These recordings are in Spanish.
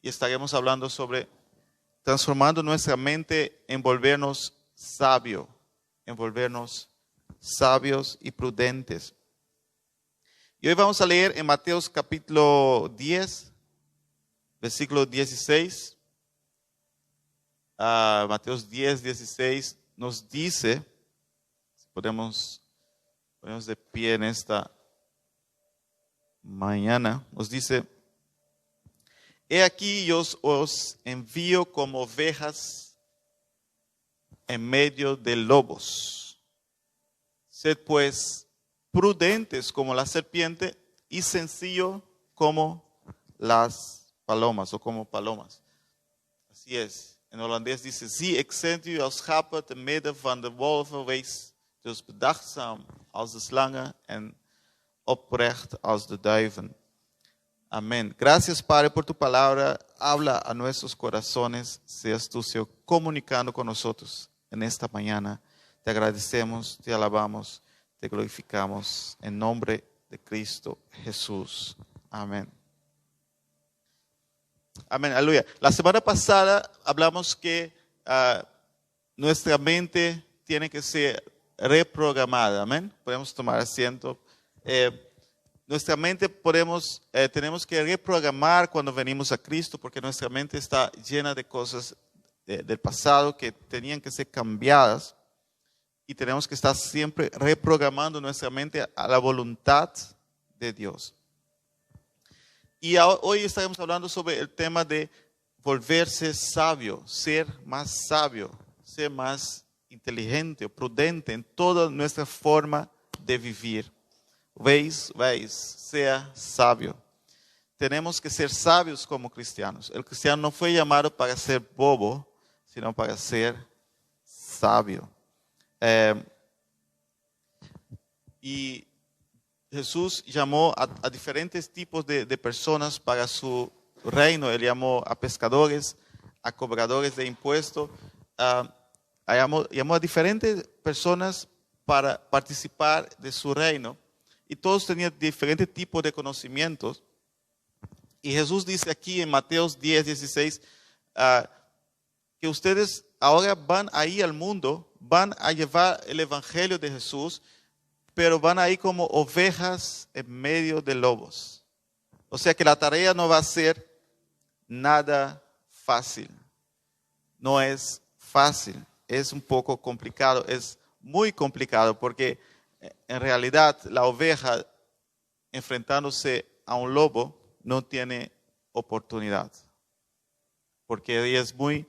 y estaremos hablando sobre transformando nuestra mente en volvernos sabios y prudentes. Y hoy vamos a leer en Mateo capítulo 10, versículo 16. Mateo 10, 16 nos dice, podemos ponernos de pie en esta mañana, nos dice: he aquí yo os envío como ovejas en medio de lobos. Sed pues prudentes como la serpiente y sencillo como las palomas o como palomas. Así es. En holandés dice: zie, ik zend u als schapen te midden van de wolven, wees dus bedachtzaam als de slangen en oprecht als de duiven. Amén. Gracias, Padre, por tu palabra. Habla a nuestros corazones. Seas tú, Señor, comunicando con nosotros en esta mañana. Te agradecemos, te alabamos, te glorificamos en nombre de Cristo Jesús. Amén. Amén, aleluya. La semana pasada hablamos que nuestra mente tiene que ser reprogramada. Amén. Podemos tomar asiento. Nuestra mente tenemos que reprogramar cuando venimos a Cristo, porque nuestra mente está llena de cosas del pasado que tenían que ser cambiadas, y tenemos que estar siempre reprogramando nuestra mente a la voluntad de Dios. Y hoy estaremos hablando sobre el tema de volverse sabio, ser más inteligente o prudente en toda nuestra forma de vivir. Veis, sea sabio. Tenemos que ser sabios como cristianos. El cristiano no fue llamado para ser bobo, sino para ser sabio. Y Jesús llamó a diferentes tipos de personas para su reino. Él llamó a pescadores, a cobradores de impuestos, llamó a diferentes personas para participar de su reino. Y todos tenían diferentes tipos de conocimientos. Y Jesús dice aquí en Mateo 10, 16, que ustedes ahora van ahí al mundo, van a llevar el evangelio de Jesús, pero van ahí como ovejas en medio de lobos. O sea que la tarea no va a ser nada fácil. No es fácil, es un poco complicado, es muy complicado, porque en realidad la oveja enfrentándose a un lobo no tiene oportunidad, porque ella es muy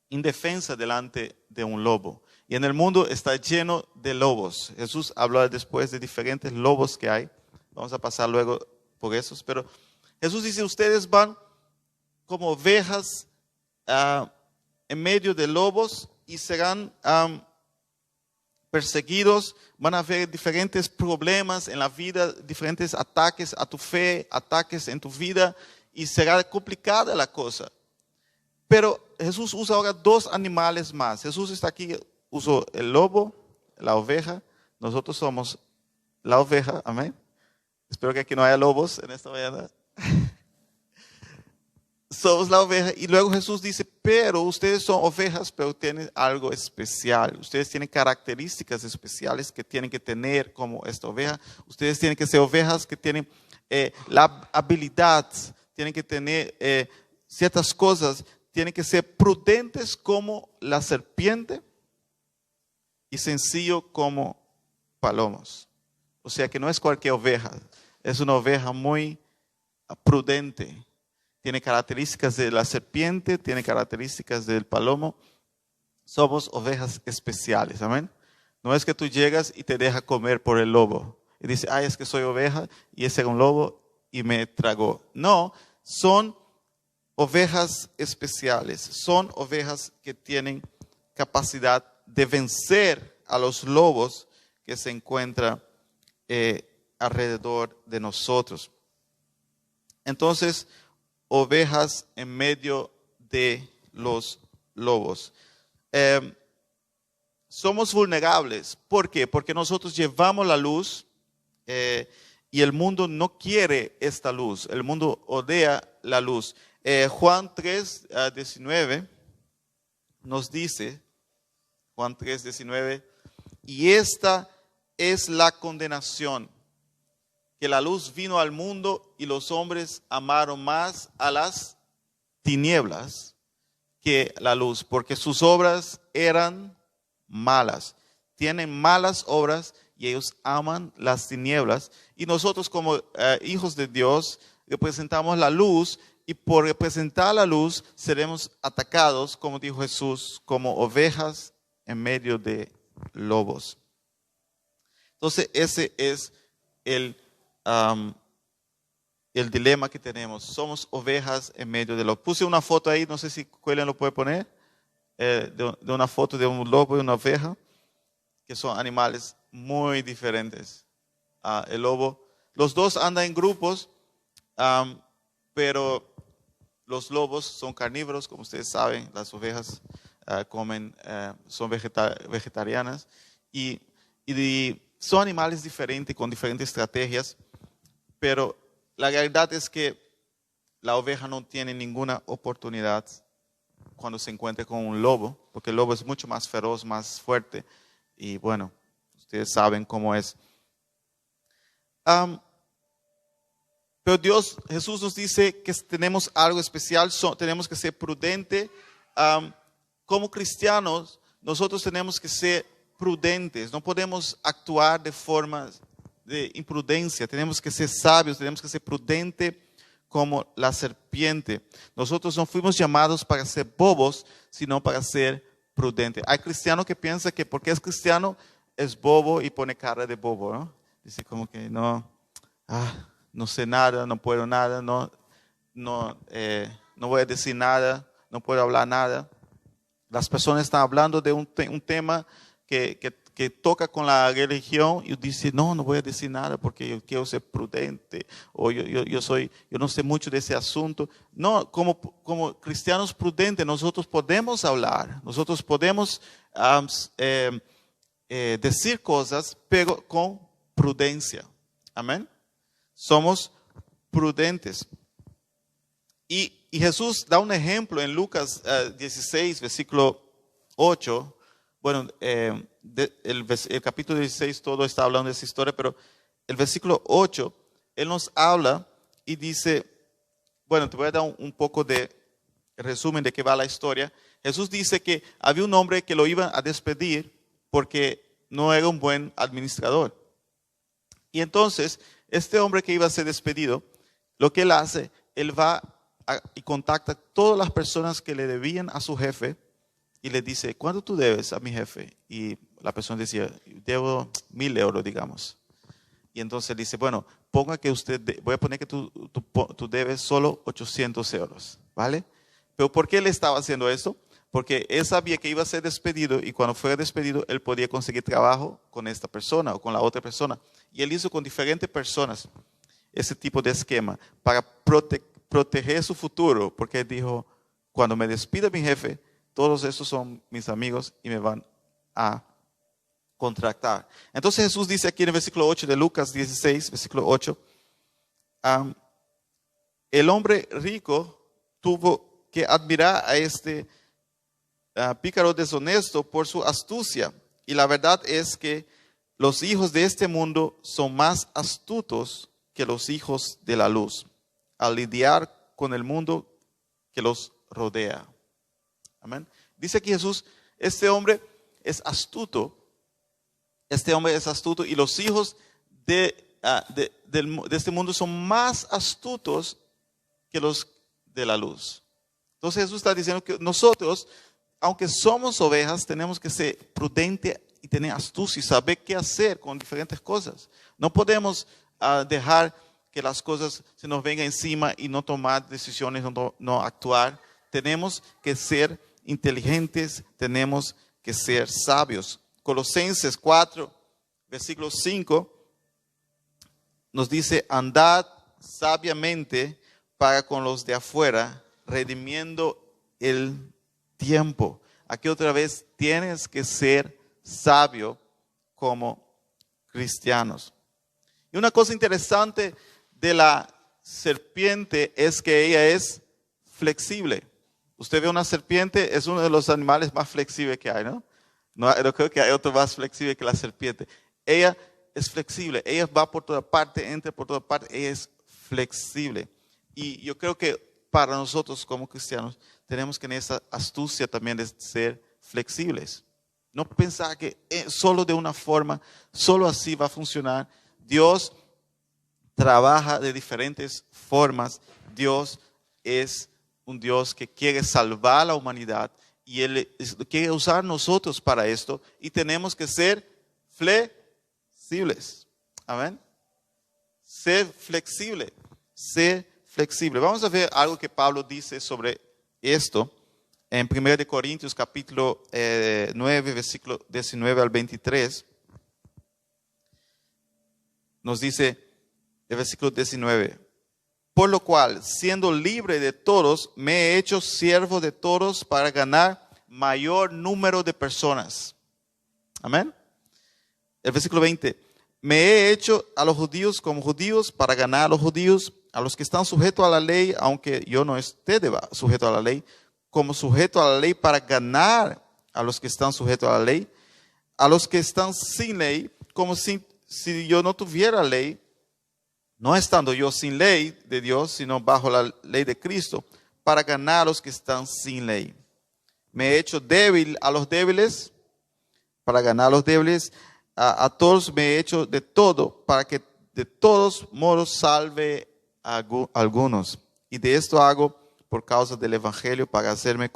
indefensa delante de un lobo. Y en el mundo está lleno de lobos. Jesús habló después de diferentes lobos que hay. Vamos a pasar luego por esos. Pero Jesús dice: ustedes van como ovejas en medio de lobos y serán perseguidos. Van a haber diferentes problemas en la vida, diferentes ataques a tu fe, ataques en tu vida, y será complicada la cosa. Pero Jesús usa ahora dos animales más. Jesús está aquí, usó el lobo, la oveja. Nosotros somos la oveja, amén. Espero que aquí no haya lobos en esta mañana. Somos la oveja. Y luego Jesús dice: pero ustedes son ovejas, pero tienen algo especial. Ustedes tienen características especiales que tienen que tener como esta oveja. Ustedes tienen que ser ovejas que tienen la habilidad, tienen que tener ciertas cosas. Tienen que ser prudentes como la serpiente y sencillo como palomos. O sea que no es cualquier oveja, es una oveja muy prudente. Tiene características de la serpiente, tiene características del palomo. Somos ovejas especiales, amén. No es que tú llegas y te dejas comer por el lobo y dices: ay, es que soy oveja y ese era un lobo y me tragó. No, son ovejas especiales, son ovejas que tienen capacidad de vencer a los lobos que se encuentran alrededor de nosotros. Entonces, ovejas en medio de los lobos. Somos vulnerables. ¿Por qué? Porque nosotros llevamos la luz y el mundo no quiere esta luz. El mundo odia la luz. Juan 3, 19 nos dice, Juan 3, 19, y esta es la condenación, que la luz vino al mundo y los hombres amaron más a las tinieblas que la luz, porque sus obras eran malas. Tienen malas obras y ellos aman las tinieblas. Y nosotros como hijos de Dios representamos la luz, y por representar la luz seremos atacados, como dijo Jesús, como ovejas en medio de lobos. Entonces ese es el dilema que tenemos. Somos ovejas en medio de lobos. Puse una foto ahí, no sé si Cuelen lo puede poner, de una foto de un lobo y una oveja, que son animales muy diferentes. El lobo, los dos andan en grupos, pero los lobos son carnívoros, como ustedes saben. Las ovejas son vegetarianas y son animales diferentes con diferentes estrategias, pero la realidad es que la oveja no tiene ninguna oportunidad cuando se encuentre con un lobo, porque el lobo es mucho más feroz, más fuerte, y bueno, ustedes saben cómo es. Pero Jesús nos dice que tenemos algo especial, tenemos que ser prudentes. Como cristianos, nosotros tenemos que ser prudentes, no podemos actuar de forma de imprudencia, tenemos que ser sabios, tenemos que ser prudentes como la serpiente. Nosotros no fuimos llamados para ser bobos, sino para ser prudentes. Hay cristianos que piensan que porque es cristiano es bobo y pone cara de bobo, ¿no? Dice como que no sé nada, no puedo nada, no voy a decir nada, no puedo hablar nada. Las personas están hablando de un tema que toca con la religión y dice, no voy a decir nada porque yo quiero ser prudente, o yo no sé mucho de ese asunto. No, como cristianos prudentes nosotros podemos hablar, nosotros podemos decir cosas, pero con prudencia. Amén. Somos prudentes. Y Jesús da un ejemplo en Lucas 16, versículo 8. Bueno, el capítulo 16 todo está hablando de esa historia, pero el versículo 8, Él nos habla y dice, bueno, te voy a dar un poco de resumen de qué va la historia. Jesús dice que había un hombre que lo iban a despedir porque no era un buen administrador. Y entonces, este hombre que iba a ser despedido, lo que él hace, él va y contacta a todas las personas que le debían a su jefe y le dice, ¿cuánto tú debes a mi jefe? Y la persona decía, debo 1,000 euros, digamos. Y entonces él dice, bueno, voy a poner que tú debes solo 800 euros, ¿vale? Pero ¿por qué él estaba haciendo eso? Porque él sabía que iba a ser despedido y cuando fue despedido, él podía conseguir trabajo con esta persona o con la otra persona. Y él hizo con diferentes personas ese tipo de esquema para proteger su futuro, porque él dijo, cuando me despida mi jefe, todos estos son mis amigos y me van a contratar. Entonces Jesús dice aquí en el versículo 8 de Lucas 16, versículo 8, el hombre rico tuvo que admirar a este pícaro deshonesto por su astucia. Y la verdad es que los hijos de este mundo son más astutos que los hijos de la luz al lidiar con el mundo que los rodea. Amén. Dice aquí Jesús, este hombre es astuto. Este hombre es astuto y los hijos de este mundo son más astutos que los de la luz. Entonces Jesús está diciendo que nosotros, aunque somos ovejas, tenemos que ser prudentes y tener astucia y saber qué hacer con diferentes cosas. No podemos dejar que las cosas se nos vengan encima y no tomar decisiones, no actuar. Tenemos que ser inteligentes, tenemos que ser sabios. Colosenses 4, versículo 5, nos dice, andad sabiamente para con los de afuera, redimiendo el tiempo. Aquí otra vez tienes que ser sabio como cristianos. Y una cosa interesante de la serpiente es que ella es flexible. Usted ve una serpiente, es uno de los animales más flexibles que hay, ¿no? No creo que hay otro más flexible que la serpiente. Ella es flexible, ella va por toda parte, entra por toda parte, ella es flexible. Y yo creo que para nosotros como cristianos tenemos que tener esa astucia también de ser flexibles. No pensar que solo de una forma, solo así va a funcionar. Dios trabaja de diferentes formas. Dios es un Dios que quiere salvar a la humanidad y Él quiere usar nosotros para esto y tenemos que ser flexibles. Amén. Ser flexible, ser flexible. Vamos a ver algo que Pablo dice sobre esto en 1 Corintios capítulo 9, versículo 19 al 23. Nos dice el versículo 19. Por lo cual, siendo libre de todos, me he hecho siervo de todos para ganar mayor número de personas. Amén. El versículo 20. Me he hecho a los judíos como judíos para ganar a los judíos, a los que están sujetos a la ley, aunque yo no esté sujeto a la ley, como sujeto a la ley para ganar a los que están sujetos a la ley, a los que están sin ley, como si yo no tuviera ley, no estando yo sin ley de Dios, sino bajo la ley de Cristo, para ganar a los que están sin ley. Me he hecho débil a los débiles, para ganar a los débiles. A todos me he hecho de todo, para que de todos modos salve a algunos. Y de esto hago por causa del Evangelio, para hacerme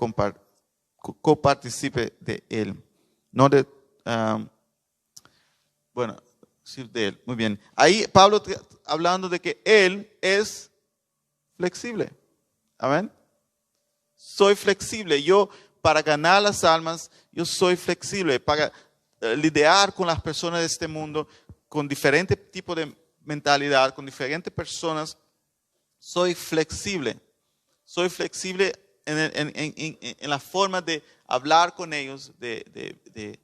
copartícipe de él. No de, sí, de él. Muy bien. Ahí Pablo hablando de que él es flexible. Amén. Soy flexible. Yo, para ganar las almas, yo soy flexible. Para lidiar con las personas de este mundo, con diferentes tipos de mentalidad, con diferentes personas, soy flexible. Soy flexible en la forma de hablar con ellos, de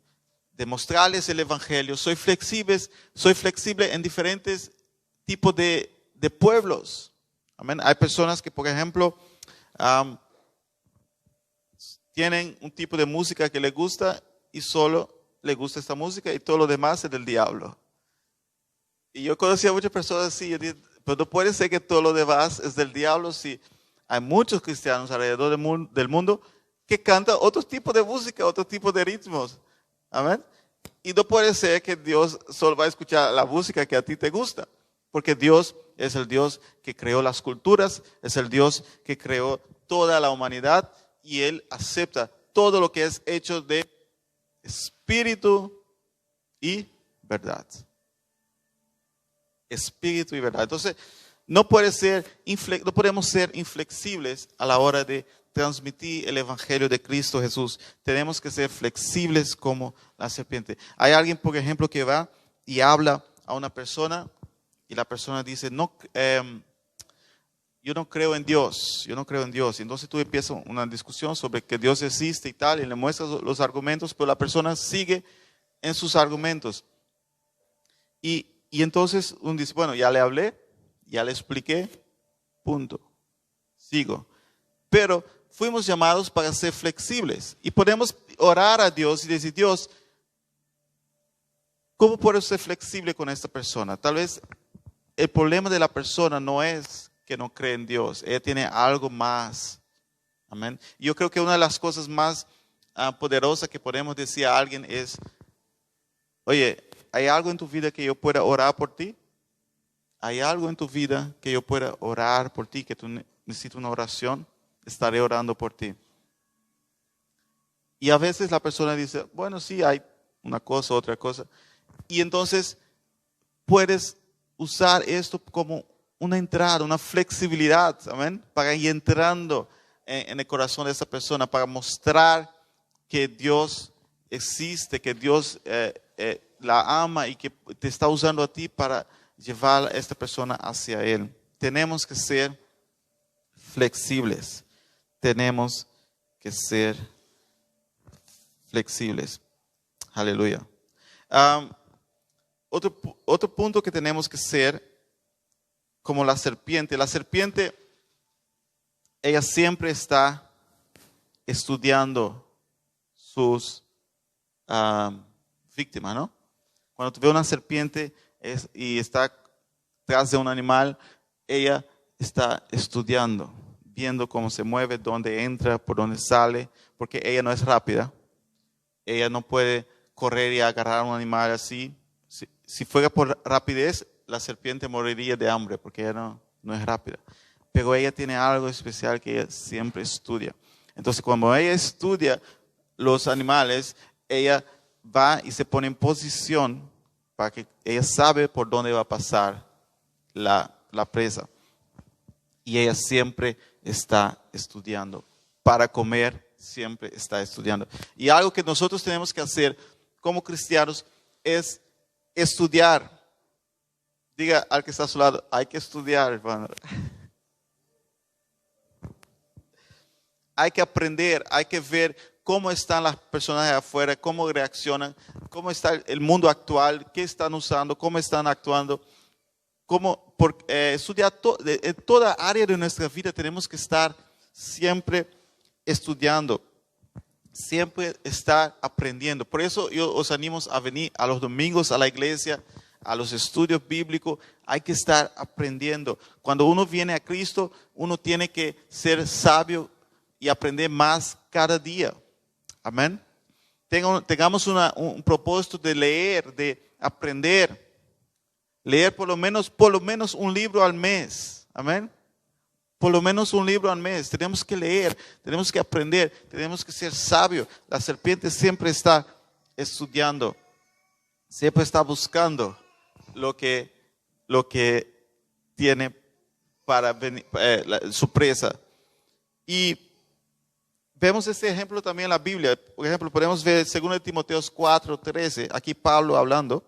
mostrarles el Evangelio. Soy flexible en diferentes tipos de pueblos. Amén. Hay personas que, por ejemplo, tienen un tipo de música que les gusta y solo le gusta esta música y todo lo demás es del diablo. Y yo conocí a muchas personas así, yo dije, pero no puede ser que todo lo demás es del diablo si hay muchos cristianos alrededor del mundo que cantan otro tipo de música, otro tipo de ritmos. Amén. Y no puede ser que Dios solo va a escuchar la música que a ti te gusta, porque Dios es el Dios que creó las culturas, es el Dios que creó toda la humanidad y Él acepta todo lo que es hecho de espíritu y verdad. Espíritu y verdad. Entonces, no podemos ser inflexibles a la hora de transmitir el Evangelio de Cristo Jesús. Tenemos que ser flexibles como la serpiente. Hay alguien, por ejemplo, que va y habla a una persona y la persona dice, no, yo no creo en Dios, yo no creo en Dios. Y entonces tú empiezas una discusión sobre que Dios existe y tal, y le muestras los argumentos, pero la persona sigue en sus argumentos. Y entonces uno dice, bueno, ya le hablé, ya le expliqué, punto, sigo. Pero fuimos llamados para ser flexibles y podemos orar a Dios y decir, Dios, ¿cómo puedo ser flexible con esta persona? Tal vez el problema de la persona no es que no cree en Dios, ella tiene algo más. Amén. Yo creo que una de las cosas más poderosas que podemos decir a alguien es, oye, ¿hay algo en tu vida que yo pueda orar por ti? ¿Hay algo en tu vida que yo pueda orar por ti, que tú necesitas una oración? Estaré orando por ti. Y a veces la persona dice, bueno, sí, hay una cosa, otra cosa. Y entonces puedes usar esto como una entrada, una flexibilidad, amén, para ir entrando en el corazón de esa persona, para mostrar que Dios existe, que Dios la ama y que te está usando a ti para llevar a esta persona hacia Él. Tenemos que ser flexibles. Tenemos que ser flexibles. Aleluya. Otro punto que tenemos que ser como la serpiente. La serpiente ella siempre está estudiando sus víctimas, ¿no? Cuando tú ves una serpiente y está tras de un animal, ella está estudiando, viendo cómo se mueve, dónde entra, por dónde sale, porque ella no es rápida. Ella no puede correr y agarrar a un animal así. Si fuera por rapidez, la serpiente moriría de hambre, porque ella no es rápida. Pero ella tiene algo especial que ella siempre estudia. Entonces, cuando ella estudia los animales, ella va y se pone en posición para que ella sabe por dónde va a pasar la presa. Y ella siempre está estudiando. Para comer, siempre está estudiando. Y algo que nosotros tenemos que hacer como cristianos es estudiar. Diga al que está a su lado, hay que estudiar, hermano. Hay que aprender, hay que ver cómo están las personas de afuera, cómo reaccionan, cómo está el mundo actual, qué están usando, cómo están actuando. Estudiar en toda área de nuestra vida tenemos que estar siempre estudiando, siempre estar aprendiendo. Por eso yo os animo a venir a los domingos a la iglesia, a los estudios bíblicos. Hay que estar aprendiendo. Cuando uno viene a Cristo, uno tiene que ser sabio y aprender más cada día. Amén. Tengamos un propósito de leer, de aprender. Leer por lo menos un libro al mes. Amén. Por lo menos un libro al mes. Tenemos que leer, tenemos que aprender, tenemos que ser sabios. La serpiente siempre está estudiando, siempre está buscando lo que tiene para venir, su presa. Y vemos este ejemplo también en la Biblia. Por ejemplo, podemos ver 2 Timoteo 4:13. Aquí Pablo hablando.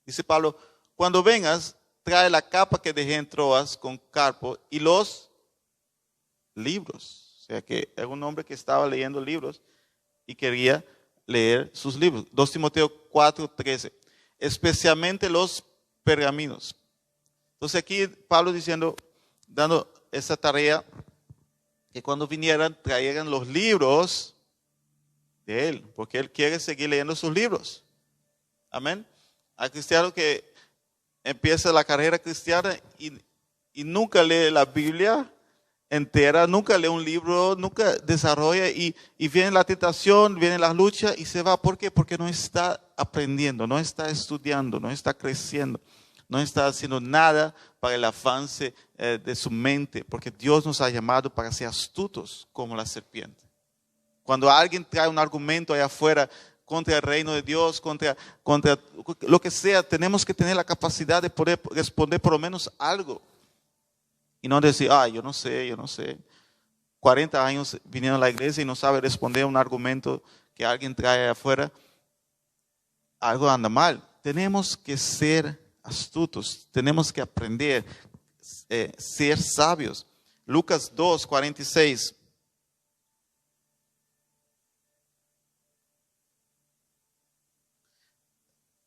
Dice Pablo, cuando vengas, trae la capa que dejé en Troas con Carpo y los libros. O sea que era un hombre que estaba leyendo libros y quería leer sus libros. 2 Timoteo 4:13. Especialmente los pergaminos. Entonces aquí Pablo dando esa tarea, que cuando vinieran trajeran los libros de él, porque él quiere seguir leyendo sus libros. Amén. Hay cristianos que empieza la carrera cristiana y nunca lee la Biblia entera, nunca lee un libro, nunca desarrolla y viene la tentación, vienen las luchas y se va. ¿Por qué? Porque no está aprendiendo, no está estudiando, no está creciendo, no está haciendo nada para el avance de su mente, porque Dios nos ha llamado para ser astutos como la serpiente. Cuando alguien trae un argumento allá afuera contra el reino de Dios, contra lo que sea, tenemos que tener la capacidad de poder responder por lo menos algo. Y no decir, yo no sé. 40 años viniendo a la iglesia y no sabe responder a un argumento que alguien trae afuera. Algo anda mal. Tenemos que ser astutos, tenemos que aprender, ser sabios. Lucas 2:46.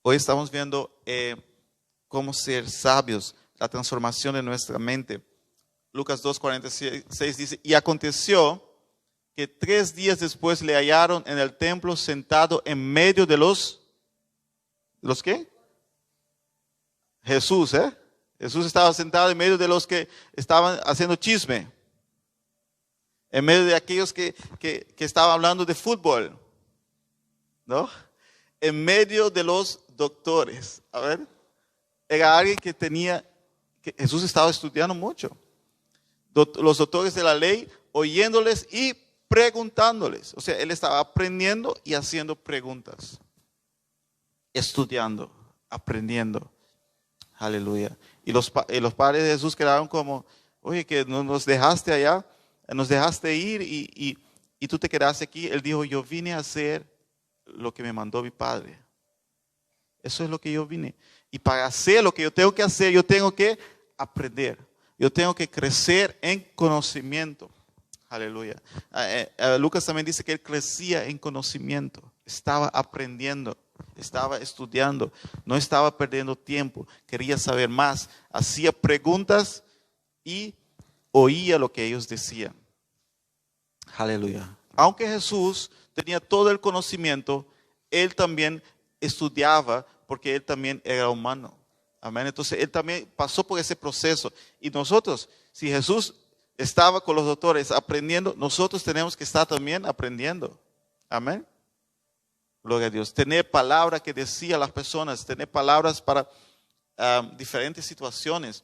Hoy estamos viendo cómo ser sabios, la transformación de nuestra mente. Lucas 2:46 dice, y aconteció que 3 días después le hallaron en el templo sentado en medio de ¿los qué? Jesús, Jesús estaba sentado en medio de los que estaban haciendo chisme. En medio de aquellos que estaban hablando de fútbol. ¿No? En medio de los doctores. A ver. Era alguien que Jesús estaba estudiando mucho. Los doctores de la ley, oyéndoles y preguntándoles. O sea, él estaba aprendiendo y haciendo preguntas. Estudiando, aprendiendo. Aleluya. Y los padres de Jesús quedaron como, oye, que nos dejaste allá, nos dejaste ir y tú te quedaste aquí. Él dijo, yo vine a hacer lo que me mandó mi Padre. Eso es lo que yo vine. Y para hacer lo que yo tengo que hacer, yo tengo que aprender. Yo tengo que crecer en conocimiento. Aleluya. Lucas también dice que él crecía en conocimiento. Estaba aprendiendo. Estaba estudiando, no estaba perdiendo tiempo, quería saber más, hacía preguntas y oía lo que ellos decían. Aleluya. Aunque Jesús tenía todo el conocimiento, Él también estudiaba porque Él también era humano. Amén. Entonces Él también pasó por ese proceso. Y nosotros, si Jesús estaba con los doctores aprendiendo, nosotros tenemos que estar también aprendiendo. Amén. Gloria a Dios. Tener palabras que decía a las personas, tener palabras para diferentes situaciones.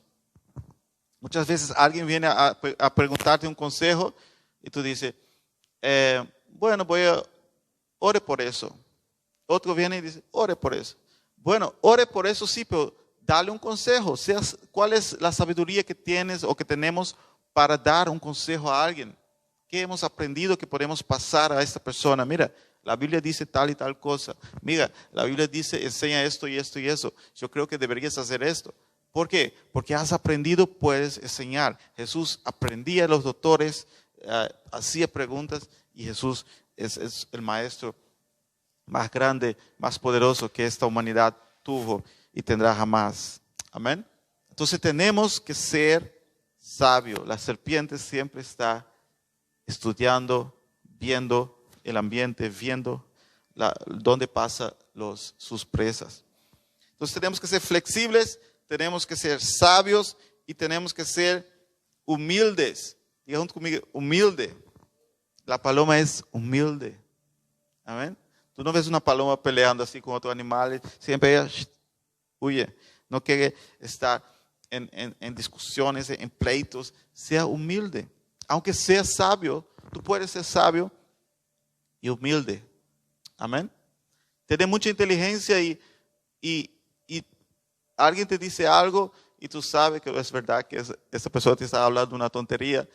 Muchas veces alguien viene a preguntarte un consejo y tú dices, bueno, ore por eso. Otro viene y dice, ore por eso. Bueno, ore por eso sí, pero dale un consejo. ¿Cuál es la sabiduría que tienes o que tenemos para dar un consejo a alguien? ¿Qué hemos aprendido que podemos pasar a esta persona? Mira, la Biblia dice tal y tal cosa. Mira, la Biblia dice, enseña esto y esto y eso. Yo creo que deberías hacer esto. ¿Por qué? Porque has aprendido, puedes enseñar. Jesús aprendía de los doctores, hacía preguntas y Jesús es el maestro más grande, más poderoso que esta humanidad tuvo y tendrá jamás. Amén. Entonces tenemos que ser sabios. La serpiente siempre está estudiando, viendo el ambiente, viendo dónde pasan sus presas. Entonces tenemos que ser flexibles, tenemos que ser sabios y tenemos que ser humildes. Diga junto conmigo, humilde. La paloma es humilde. Amén. Tú no ves una paloma peleando así con otros animales, siempre ella huye. No quiere estar en discusiones, en pleitos. Sea humilde. Aunque seas sabio, tú puedes ser sabio y humilde. Amén. Tener mucha inteligencia y alguien te dice algo y tú sabes que es verdad que esa persona te está hablando una tontería,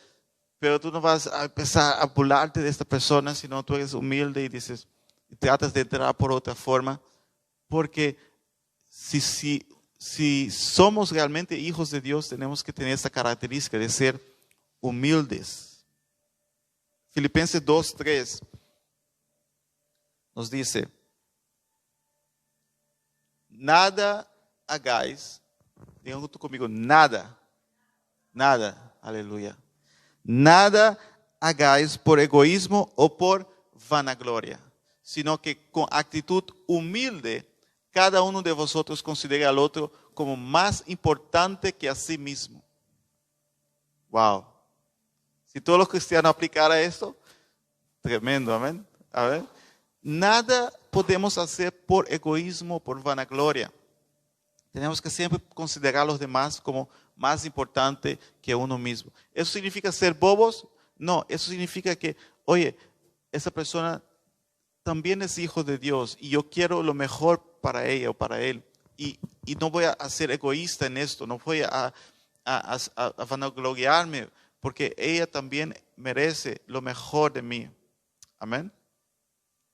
pero tú no vas a empezar a burlarte de esta persona, sino tú eres humilde y dices, tratas de entrar por otra forma, porque si somos realmente hijos de Dios, tenemos que tener esta característica de ser humildes. Filipenses 2:3 nos dice, nada hagáis, digan junto conmigo, nada, aleluya, nada hagáis por egoísmo o por vanagloria, sino que con actitud humilde, cada uno de vosotros considere al otro como más importante que a sí mismo. Wow. Si todos los cristianos aplicaran esto, tremendo, amén. A ver. Nada podemos hacer por egoísmo, por vanagloria. Tenemos que siempre considerar a los demás como más importante que uno mismo. ¿Eso significa ser bobos? No, eso significa que, oye, esa persona también es hijo de Dios y yo quiero lo mejor para ella o para él. Y no voy a ser egoísta en esto, no voy a vanagloriarme, porque ella también merece lo mejor de mí. Amén.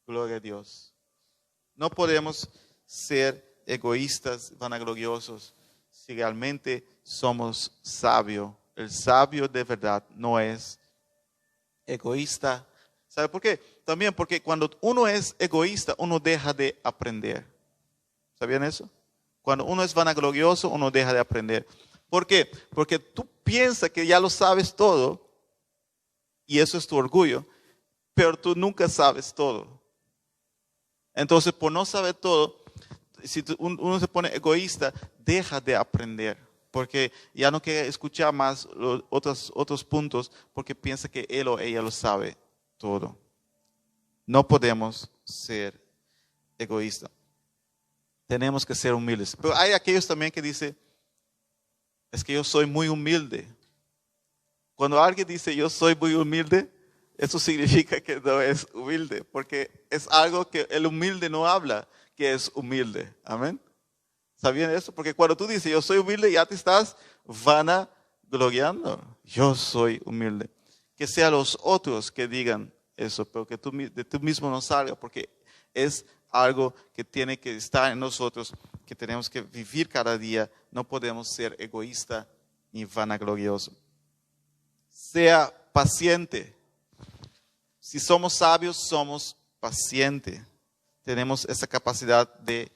Gloria a Dios. No podemos ser egoístas, vanagloriosos, si realmente somos sabios. El sabio de verdad no es egoísta. ¿Sabe por qué? También porque cuando uno es egoísta, uno deja de aprender. ¿Sabían eso? Cuando uno es vanaglorioso, uno deja de aprender. ¿Por qué? Porque tú piensas que ya lo sabes todo, y eso es tu orgullo, pero tú nunca sabes todo. Entonces, por no saber todo, si uno se pone egoísta, deja de aprender, porque ya no quiere escuchar más los otros puntos, porque piensa que él o ella lo sabe todo. No podemos ser egoístas. Tenemos que ser humildes. Pero hay aquellos también que dicen, es que yo soy muy humilde. Cuando alguien dice yo soy muy humilde, eso significa que no es humilde, porque es algo que el humilde no habla, que es humilde. Amén. ¿Sabían eso? Porque cuando tú dices yo soy humilde, ya te estás vanagloriando. Yo soy humilde. Que sean los otros que digan eso, pero que de tú mismo no salga, porque es algo que tiene que estar en nosotros, que tenemos que vivir cada día. No podemos ser egoísta ni vanaglorioso. Sea paciente. Si somos sabios, somos pacientes. Tenemos esa capacidad de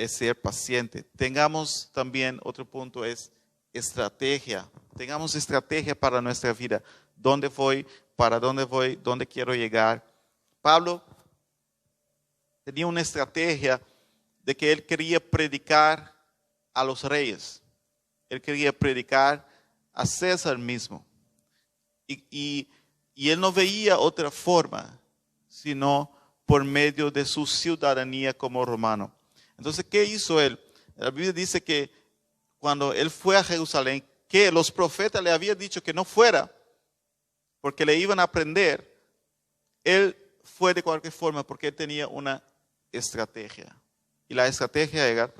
ser paciente. Tengamos también, otro punto es estrategia. Tengamos estrategia para nuestra vida. ¿Dónde voy? ¿Para dónde voy? ¿Dónde quiero llegar? Pablo tenía una estrategia de que él quería predicar a los reyes. Él quería predicar a César mismo. Y él no veía otra forma, sino por medio de su ciudadanía como romano. Entonces, ¿qué hizo él? La Biblia dice que cuando él fue a Jerusalén, que los profetas le habían dicho que no fuera, porque le iban a prender, él fue de cualquier forma, porque él tenía una estrategia. Y la estrategia era,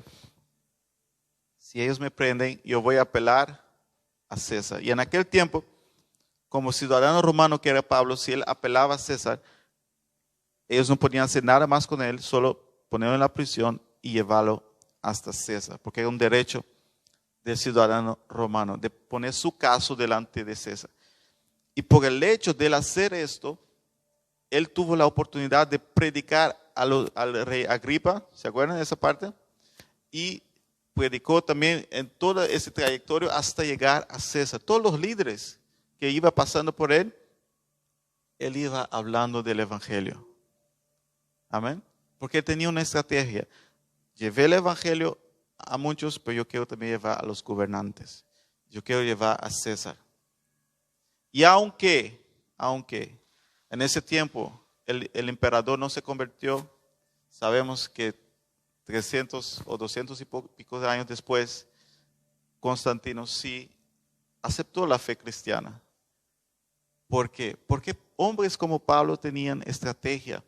si ellos me prenden, yo voy a apelar a César. Y en aquel tiempo, como ciudadano romano que era Pablo, si él apelaba a César, ellos no podían hacer nada más con él, solo ponerlo en la prisión y llevarlo hasta César, porque era un derecho del ciudadano romano, de poner su caso delante de César. Y por el hecho de él hacer esto, él tuvo la oportunidad de predicar al rey Agripa, ¿se acuerdan de esa parte? Y predicó también en todo ese trayectorio hasta llegar a César. Todos los líderes que iba pasando por él iba hablando del evangelio. Amén. Porque él tenía una estrategia. Llevé el evangelio a muchos, pero yo quiero también llevar a los gobernantes. Yo quiero llevar a César. Y aunque en ese tiempo el emperador no se convirtió, sabemos que 300 o 200 y pico de años después, Constantino sí aceptó la fe cristiana. ¿Por qué? Porque hombres como Pablo tenían estrategia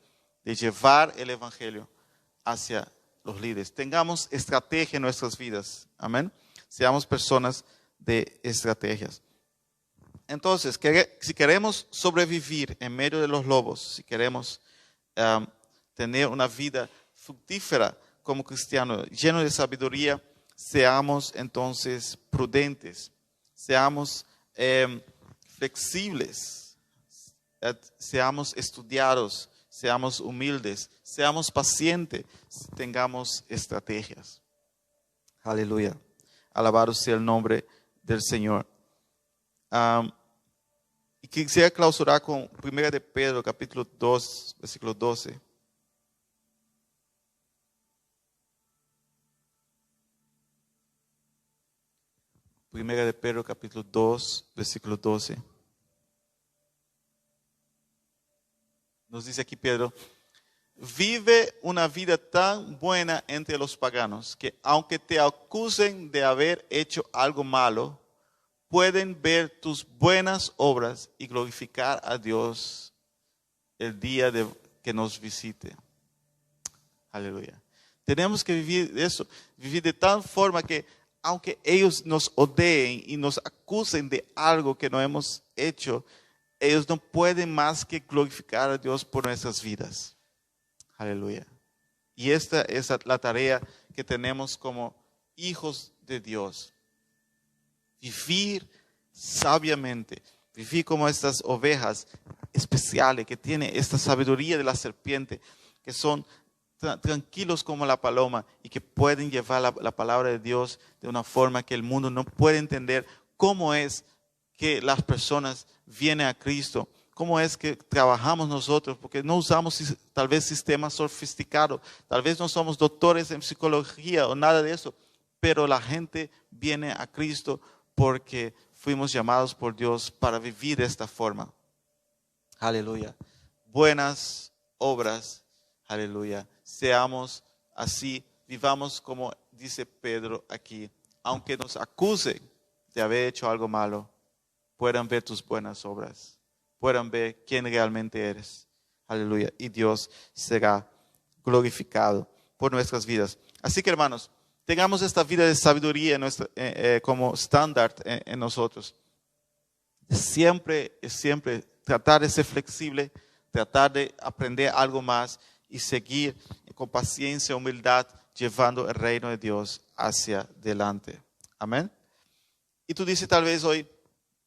de llevar el evangelio hacia los líderes. Tengamos estrategia en nuestras vidas. Amén. Seamos personas de estrategias. Entonces, si queremos sobrevivir en medio de los lobos, si queremos tener una vida fructífera como cristianos, lleno de sabiduría, seamos entonces prudentes, seamos flexibles, seamos estudiados, seamos humildes, seamos pacientes, tengamos estrategias. Aleluya. Alabado sea el nombre del Señor. Y quisiera clausurar con 1 de Pedro, capítulo 2, versículo 12. Primera de Pedro, capítulo 2, versículo 12. Nos dice aquí Pedro: vive una vida tan buena entre los paganos que aunque te acusen de haber hecho algo malo, pueden ver tus buenas obras y glorificar a Dios el día que nos visite. Aleluya. Tenemos que vivir eso, vivir de tal forma que aunque ellos nos odeen y nos acusen de algo que no hemos hecho, ellos no pueden más que glorificar a Dios por nuestras vidas. Aleluya. Y esta es la tarea que tenemos como hijos de Dios. Vivir sabiamente, vivir como estas ovejas especiales que tienen esta sabiduría de la serpiente, que son tranquilos como la paloma y que pueden llevar la palabra de Dios de una forma que el mundo no puede entender. Cómo es que las personas vienen a Cristo, cómo es que trabajamos nosotros, porque no usamos tal vez sistemas sofisticados, tal vez no somos doctores en psicología o nada de eso, pero la gente viene a Cristo porque fuimos llamados por Dios para vivir de esta forma. Aleluya. Buenas obras. Aleluya. Seamos así, vivamos como dice Pedro aquí. Aunque nos acusen de haber hecho algo malo, puedan ver tus buenas obras. Puedan ver quién realmente eres. Aleluya. Y Dios será glorificado por nuestras vidas. Así que, hermanos, tengamos esta vida de sabiduría como estándar en nosotros. Siempre tratar de ser flexible, tratar de aprender algo más y seguir con paciencia, humildad, llevando el reino de Dios hacia adelante. Amén. Y tú dices tal vez hoy,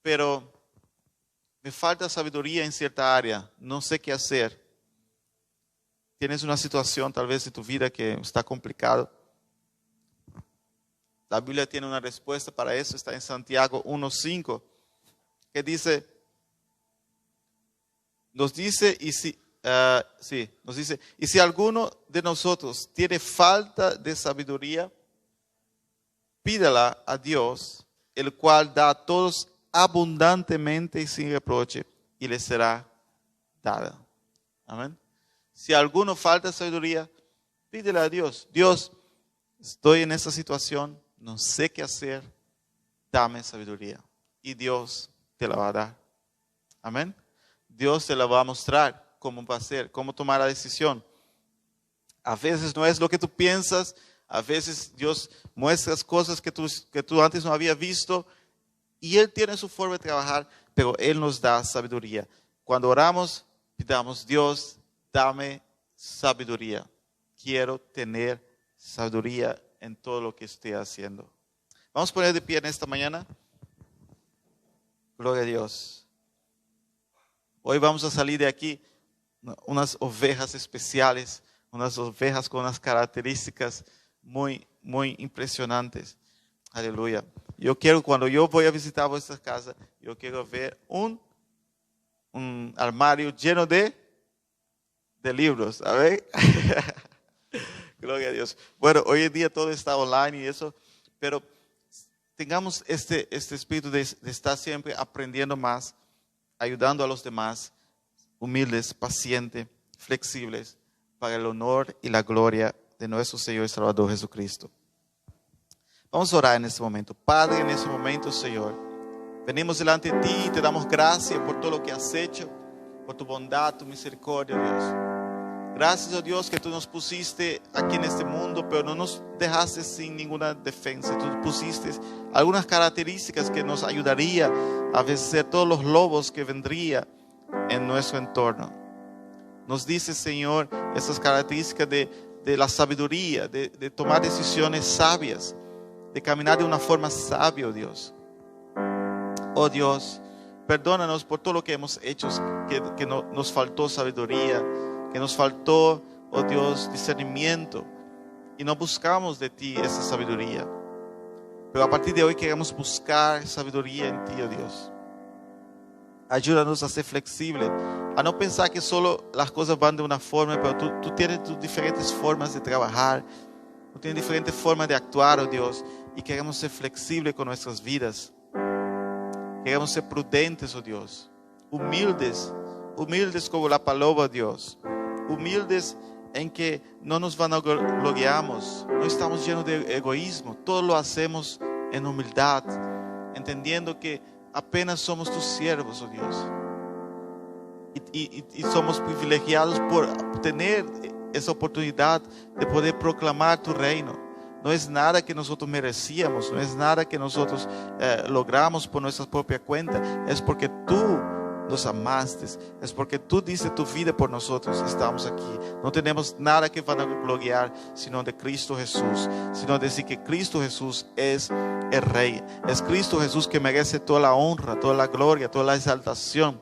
pero me falta sabiduría en cierta área, no sé qué hacer. Tienes una situación tal vez de tu vida que está complicado. La Biblia tiene una respuesta para eso, está en Santiago 1:5, que dice, nos dice, y si alguno de nosotros tiene falta de sabiduría, pídala a Dios, el cual da a todos abundantemente y sin reproche, y le será dada. Amén. Si a alguno falta sabiduría, pídele a Dios. Dios, estoy en esta situación, no sé qué hacer, dame sabiduría. Y Dios te la va a dar. Amén. Dios te la va a mostrar cómo va a hacer, cómo tomar la decisión. A veces no es lo que tú piensas, a veces Dios muestra cosas que tú antes no habías visto y Él tiene su forma de trabajar, pero Él nos da sabiduría. Cuando oramos, pidamos, Dios, dame sabiduría. Quiero tener sabiduría en todo lo que esté haciendo. Vamos a poner de pie en esta mañana. Gloria a Dios. Hoy vamos a salir de aquí unas ovejas especiales, unas ovejas con unas características muy, muy impresionantes. Aleluya. Yo quiero, cuando yo voy a visitar vuestra casa, yo quiero ver un armario lleno de libros. A ver. Gloria a Dios. Bueno, hoy en día todo está online y eso, pero tengamos este espíritu de estar siempre aprendiendo más, ayudando a los demás, humildes, pacientes, flexibles, para el honor y la gloria de nuestro Señor y Salvador Jesucristo. Vamos a orar en este momento. Padre, en este momento, Señor, venimos delante de ti y te damos gracias por todo lo que has hecho, por tu bondad, tu misericordia, Dios. Gracias, oh Dios, que tú nos pusiste aquí en este mundo, pero no nos dejaste sin ninguna defensa. Tú pusiste algunas características que nos ayudaría a vencer todos los lobos que vendrían en nuestro entorno. Nos dice, Señor, esas características de la sabiduría, de tomar decisiones sabias, de caminar de una forma sabia, oh Dios. Oh Dios, perdónanos por todo lo que hemos hecho, que nos faltó sabiduría, que nos faltó, oh Dios, discernimiento, y no buscamos de ti esa sabiduría. Pero a partir de hoy queremos buscar sabiduría en ti, oh Dios. Ayúdanos a ser flexibles, a no pensar que solo las cosas van de una forma, pero tú tienes tus diferentes formas de trabajar, tú tienes diferentes formas de actuar, oh Dios, y queremos ser flexibles con nuestras vidas. Queremos ser prudentes, oh Dios, humildes como la paloma, Dios. Humildes en que no nos vanagloriamos, no estamos llenos de egoísmo, todo lo hacemos en humildad, entendiendo que apenas somos tus siervos, oh Dios, y somos privilegiados por tener esa oportunidad de poder proclamar tu reino. No es nada que nosotros merecíamos, no es nada que nosotros logramos por nuestra propia cuenta, es porque tú nos amaste, es porque tú diste tu vida por nosotros, estamos aquí. No tenemos nada que vanagloriar sino de Cristo Jesús, sino decir que Cristo Jesús es el Rey, es Cristo Jesús que merece toda la honra, toda la gloria, toda la exaltación.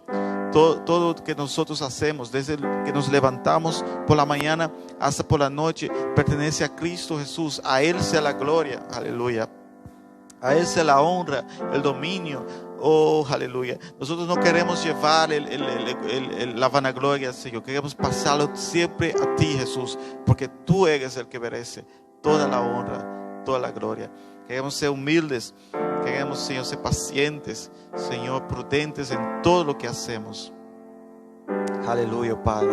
Todo lo que nosotros hacemos, desde que nos levantamos por la mañana hasta por la noche, pertenece a Cristo Jesús. A Él sea la gloria, aleluya. A Él sea la honra, el dominio. Oh, aleluya. Nosotros no queremos llevar la vanagloria, Señor. Queremos pasarlo siempre a ti, Jesús, porque tú eres el que merece toda la honra, toda la gloria. Queremos ser humildes. Queremos, Señor, ser pacientes, Señor, prudentes en todo lo que hacemos. Aleluya, Padre.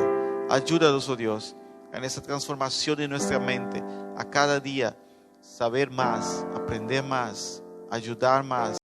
Ayúdanos, oh Dios, en esa transformación de nuestra mente. A cada día saber más, aprender más, ayudar más.